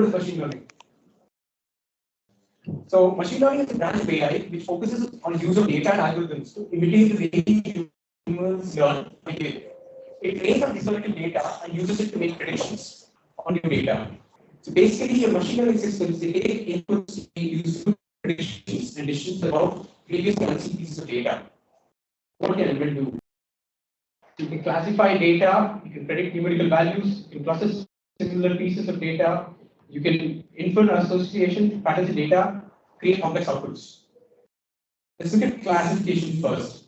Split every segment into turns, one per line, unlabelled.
is machine learning? So machine learning is a branch of AI which focuses on use of data and algorithms to imitate the way humans learn. It trains on historical data and uses it to make predictions on new data. So basically, your machine learning systems, they take inputs, they use predictions and decisions about previously unseen pieces of data. What can ML do? You can classify data, you can predict numerical values, you can process similar pieces of data, you can infer an association patterns in data, create complex outputs. Let's look at classification first.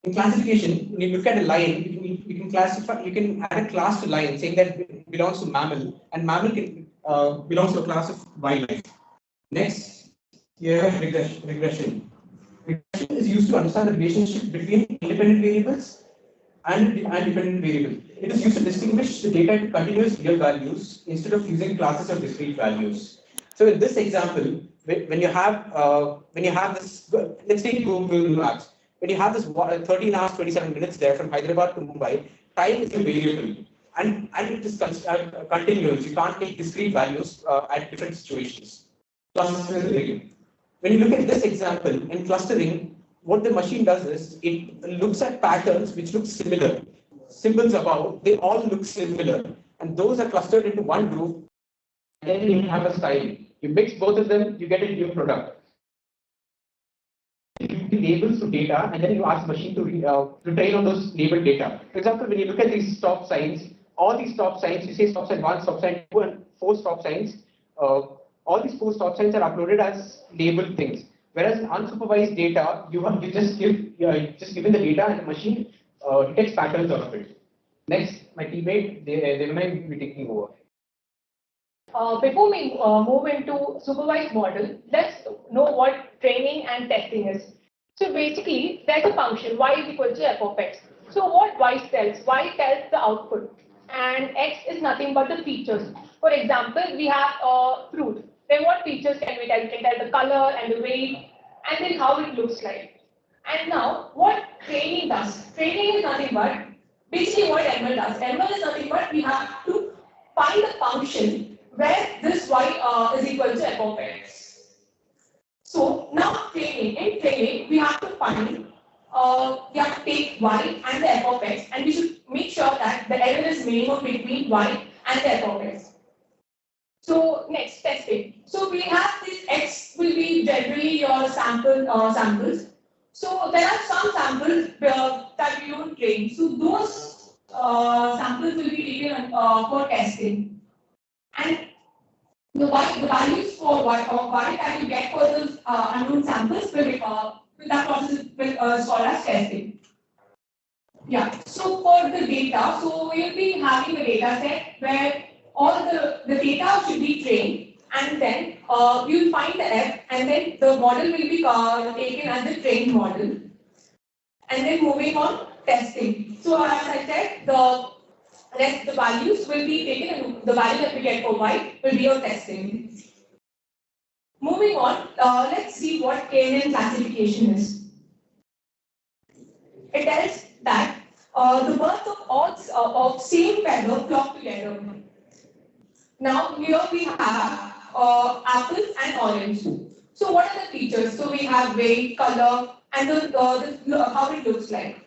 In classification, when you look at a lion, you can classify, you can add a class to lion saying that it belongs to mammal, and mammal can, belongs to a class of wildlife. Next, here regression. Regression is used to understand the relationship between independent variables and dependent variables. It is used to distinguish the data into continuous real values instead of using classes of discrete values. So in this example, when you have this, let's take Google Maps. When you have this 13 hours 27 minutes there from Hyderabad to Mumbai, time is a variable and it is continuous. You can't take discrete values at different situations. Clustering. When you look at this example in clustering, what the machine does is it looks at patterns which look similar. Symbols above, they all look similar, and those are clustered into one group. And then you have a style. You mix both of them, you get a new product. You give labels to data, and then you ask the machine to train on those labeled data. For example, when you look at these stop signs, all these stop signs, you say stop sign 1, stop sign 2, and 4 stop signs. All these 4 stop signs are uploaded as labeled things. Whereas in unsupervised data, you just given the data and the machine detects patterns out of it. Next, my teammate, they might be taking over.
Before we move into supervised model, let's know what training and testing is. So basically, there's a function y is equal to f of x. So what y tells? Y tells the output, and x is nothing but the features. For example, we have a fruit. Then what features can we tell? We can tell the color and the weight, and then how it looks like. And now, what training does? Training is nothing but basically what ML does. ML is nothing but we have to find a function where this y is equal to f of x. So now training. In training, we have to find, we have to take y and the f of x, and we should make sure that the error is minimum between y and the f of x. So next, testing. So we have this x will be generally your samples. So there are some samples that we don't train. So those samples will be taken for testing. And the values for y that you get for those unknown samples will that process will called as testing. Yeah. So for the data, so we'll be having a data set where all the data should be trained, and then you'll find the f, and then the model will be taken as the trained model. And then moving on, testing. So as I said, the values will be taken, and the value that we get for y will be your testing. Moving on, let's see what KNN classification is. It tells that the birds of odds of same feather flock together. Now here we have apples and orange. So what are the features? So we have weight, color, and how it looks like.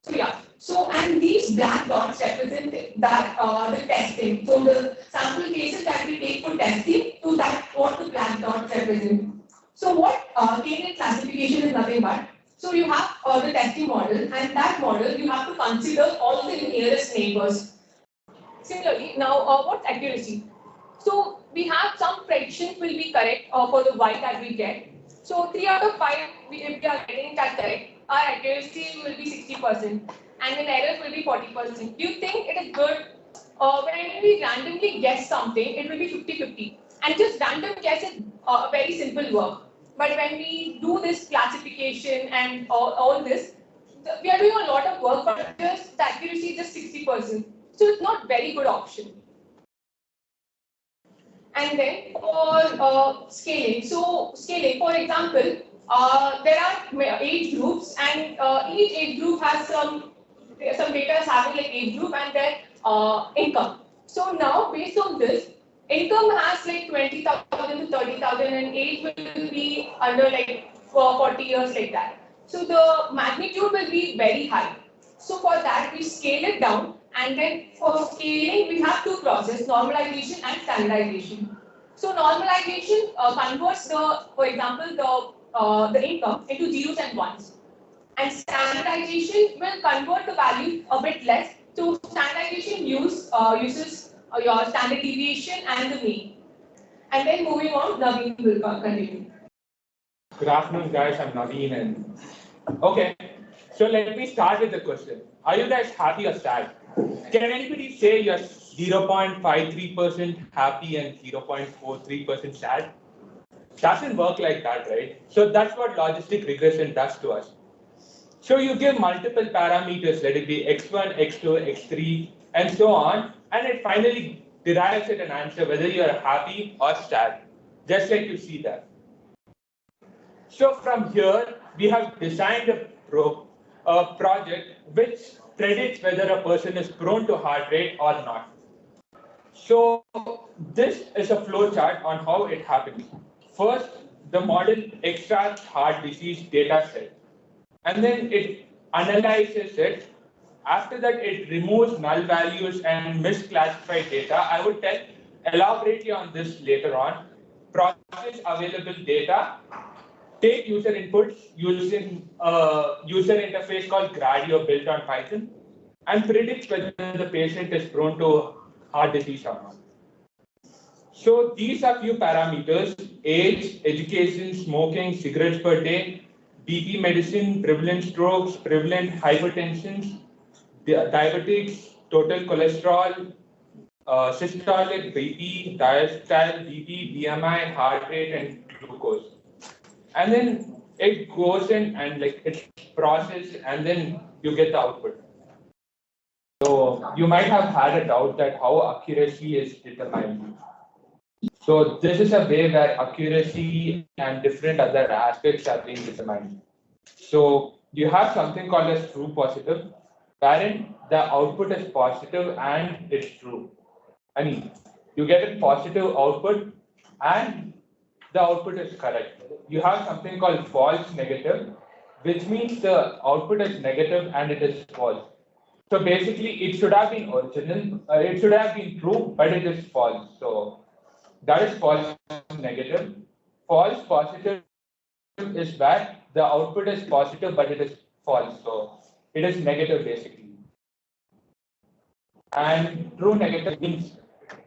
So yeah. So and these black dots represent that the testing. So the sample cases that we take for testing, so that's what the black dots represent. So what KNN classification is nothing but. So you have the testing model, and that model you have to consider all the nearest neighbors. Similarly, now what's accuracy? So we have some predictions will be correct for the y that we get. So 3 out of 5, if we are getting that correct, our accuracy will be 60%, and then errors will be 40%. Do you think it is good? When we randomly guess something, it will be 50-50. And just random guess is a very simple work. But when we do this classification and all this, we are doing a lot of work, but just the accuracy is just 60%. So it's not very good option. And then for scaling. So scaling, for example, there are age groups, and each age group has some data having like age group and their income. So now based on this, income has like 20,000 to 30,000 and age will be under like 40 years like that. So the magnitude will be very high. So for that we scale it down, and then for scaling we have two processes, normalization and standardization. So normalization converts for example, the income into zeros and ones. And standardization will convert the value a bit less. So standardization uses your standard deviation and the mean. And then moving on, Naveen will continue.
Good afternoon, guys. I'm Naveen, and okay. So let me start with the question. Are you guys happy or sad? Can anybody say you're 0.53% happy and 0.43% sad? Doesn't work like that, right? So that's what logistic regression does to us. So you give multiple parameters, let it be x1, x2, x3, and so on, and it finally derives at an answer whether you are happy or sad, just like you see that. So from here, we have designed a project which predicts whether a person is prone to heart rate or not. So this is a flow chart on how it happens. First, the model extracts heart disease data set, and then it analyzes it. After that, it removes null values and misclassified data. I would elaborate on this later on. Process available data, take user inputs using a user interface called Gradio built on Python, and predict whether the patient is prone to heart disease or not. So these are few parameters: age, education, smoking, cigarettes per day, BP medicine, prevalent strokes, prevalent hypertension, diabetics, total cholesterol, systolic BP, diastole, BP, BMI, heart rate, and glucose. And then it goes in and like it's processed, and then you get the output. So you might have had a doubt that how accuracy is determined. So this is a way where accuracy and different other aspects are being determined. So you have something called as true positive, wherein the output is positive and it's true. I mean, you get a positive output and the output is correct. You have something called false negative, which means the output is negative and it is false. So basically, it should have been original, it should have been true, but it is false. So that is false negative. False positive is where the output is positive, but it is false. So it is negative basically. And true negative means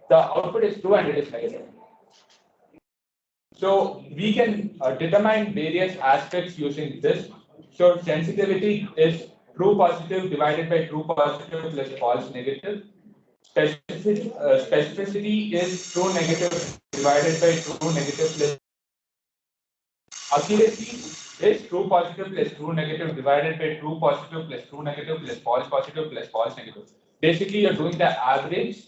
the output is true and it is negative. So we can determine various aspects using this. So sensitivity is true positive divided by true positive plus false negative. Specificity is true negative divided by true negative plus. Accuracy is true positive plus true negative divided by true positive plus true negative plus false positive plus false negative. Basically, you're doing the average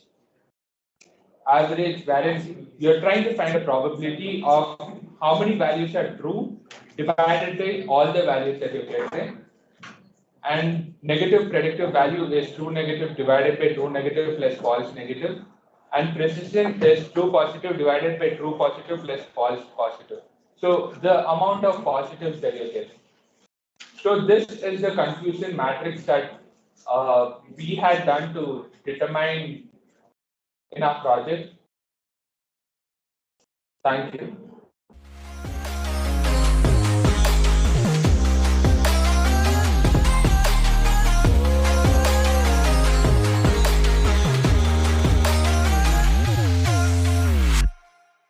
wherein you're trying to find a probability of how many values are true divided by all the values that you're getting. And negative predictive value is true negative divided by true negative plus false negative. And precision is true positive divided by true positive plus false positive. So the amount of positives that you're getting. So this is the confusion matrix that we had done to determine in our project. Thank you.